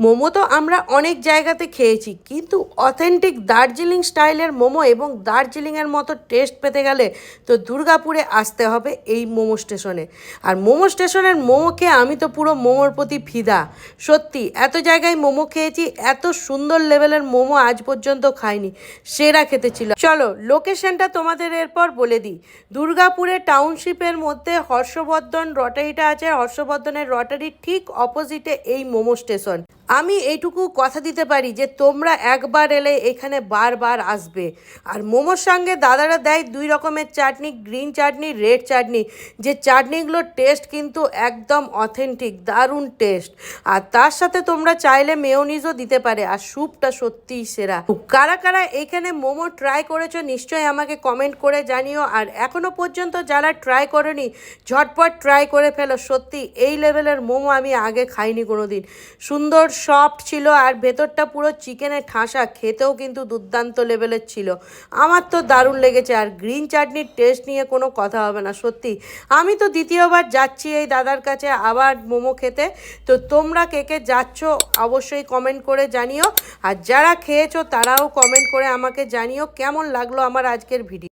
মোমো তো আমরা অনেক জায়গাতে খেয়েছি, কিন্তু অথেন্টিক দার্জিলিং স্টাইলের মোমো এবং দার্জিলিংয়ের মতো টেস্ট পেতে গেলে তো দুর্গাপুরে আসতে হবে এই মোমো স্টেশনে। আর মোমো স্টেশনের মোমোকে আমি তো পুরো মোমোর প্রতি ফিদা। সত্যি এত জায়গায় মোমো খেয়েছি, এত সুন্দর লেভেলের মোমো আজ পর্যন্ত খাইনি। সেরা খেতে ছিল। চলো লোকেশনটা তোমাদের এরপর বলে দিই। দুর্গাপুরে টাউনশিপের মধ্যে হর্ষবর্ধন রটারিটা আছে, হর্ষবর্ধনের রটারির ঠিক অপোজিটে এই মোমো স্টেশন। আমি এইটুকু কথা দিতে পারি যে তোমরা একবার এলে এখানে বারবার আসবে। আর মোমোর সঙ্গে দাদারা দেয় দুই রকমের চাটনি, গ্রিন চাটনি, রেড চাটনি। যে চাটনিগুলোর টেস্ট কিন্তু একদম অথেন্টিক, দারুণ টেস্ট। আর তার সাথে তোমরা চাইলে মেয়োনিজও দিতে পারে। আর স্যুপটা সত্যিই সেরা। কারা কারা এখানে মোমো ট্রাই করেছো নিশ্চয়ই আমাকে কমেন্ট করে জানিও। আর এখনও পর্যন্ত যারা ট্রাই করেনি ঝটপট ট্রাই করে ফেলো। সত্যি এই লেভেলের মোমো আমি আগে খাইনি কোনো দিন। সুন্দর সফট ছিল আর ভেতরটা পুরো চিকেনে ঠাসা, খেতেও কিন্তু দুর্দান্ত লেভেলের ছিল। আমার তো দারুণ লেগেছে। আর গ্রিন চাটনির টেস্ট নিয়ে কোনো কথা হবে না। সত্যি আমি তো দ্বিতীয়বার যাচ্ছি এই দাদার কাছে আবার মোমো খেতে। তো তোমরা কে কে যাচ্ছ অবশ্যই কমেন্ট করে জানিও। আর যারা খেয়েছো তারাও কমেন্ট করে আমাকে জানিও কেমন লাগলো আমার আজকের ভিডিও।